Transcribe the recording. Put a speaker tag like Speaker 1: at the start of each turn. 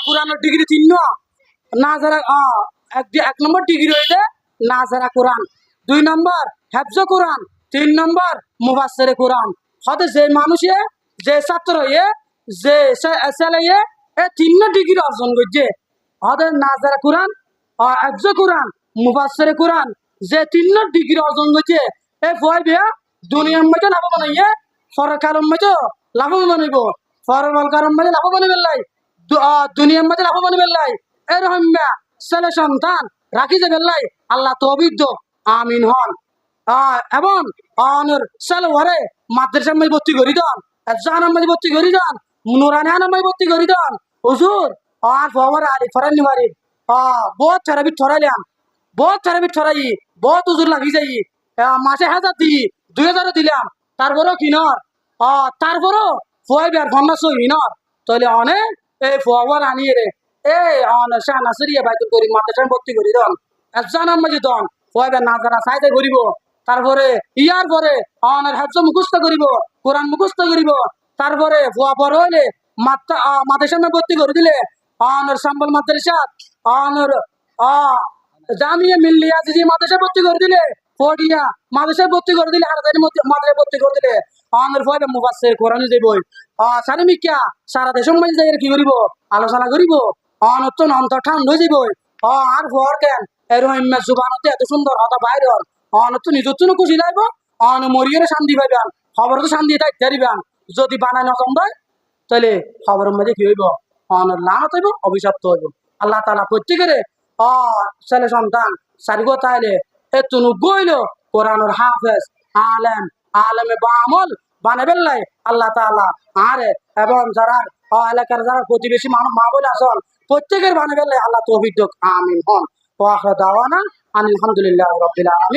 Speaker 1: কোরআনের ডিগ্রি 3 না যারা এক নম্বর ডিগ্রি হইলে না যারা কোরআন, 2 নম্বর হেফজ কোরআন, 3 নম্বর মুফাসসিরে কোরআন। হতে যে মানুষে যে ছাত্র হয়ে যে ছেলে এ 3 ডিগ্রি অর্জন করছে হতে না যারা কোরআন, হেফজ কোরআন, মুফাসসিরে কোরআন যে 3 ডিগ্রি অর্জন করছে এ ভয় বিয়া দুনিয়ার মধ্যে লাভবান হইয়ে পরকালের মধ্যে লাভবান হইব। পরকালের মধ্যে লাভবান হইবেলাই, দুনিয়ার মধ্যে লাভবান হইবেলাই। এরকম ছেলে সন্তান রাখি যে বেল্লাই আল্লাহ তৌফিক দো, আমিন হন। এবং অনর ছেলে ওরে মাদ্রাসার মধ্যে ভর্তি করি দেন, জাহানের মধ্যে ভর্তি করি দেন, নুরানি আনার মধ্যে ভর্তি করি দেন। হুজুর আর ফওয়ার আলি ফরানি মারি বহুত থেরাপি ঠরাইলাম, বহুত থেরাপি ঠরাই, বহুত হুজুর লাগি যাই, মাসে 1000 দিই, 2000 দিলাম, তারপরেও কিনর তারপরেও ফুয়াই বের ফন্নাস হিনর তাহলে অনেক এই ফুয়ার আনিয়ে রে এই অনেক শাহনাসরিয়া বাইতুল করি মাদ্রাসায় ভর্তি করি দন জানার মাঝে দন ফুয়াই বের না জানা সাইতে করিব। তারপরে ইয়ার পরে অনের হাজ মুখস্থ করিব, কোরআন মুখস্থ করিব। তারপরে ফুয়া বড় হইলে মাদ্রাসায় ভর্তি করে দিলে অনের সাম্বল মাদ্রাসা অনের জামিয়া মিল্লিয়া যে মাদ্রাসায় ভর্তি করে দিলে, পড়িয়া মাদ্রাসায় ভর্তি করে দিলে, আর মাদ্রাসায় ভর্তি করে দিলে আমাদের ভয় মুফাসসির কোরআন যে বই সারিমিকা সারা দেশের মাঝে যাই কি করিব আলোচনা করিব অনতন অন্তর ঠান্ডা হয়ে যাব। আর ভর কেন এরকম জুবানতে এত সুন্দর হতা বাইর অনত নিজের জন্য খুশি লাগবো, অন মরিয়ে শান্তি পাইবেন, খবর তো শান্তি থাকতে পারিবেন। যদি বানায় নজম দেয় তাহলে খবরের মধ্যে কি হইব অনের লানত হইব, অভিশপ্ত হইব। আল্লাহ তাআলা প্রত্যেকের ছেলে সন্তান সারিগো তাইলে এতনু গইল কোরআনের হাফেজ আলেম আলেমে বামল বানাবেল্লাই আল্লাহ তাআলা আরে এবং যারা এলাকার যারা প্রতিবেশী মানুষ মা বলে আসন প্রত্যেকের বানাবেল্লাই আল্লাহ তৌফিক দিক, আমিন হন। ওয়া আখিরু দাওয়ানা আলহামদুলিল্লাহি রাব্বিল আলামিন।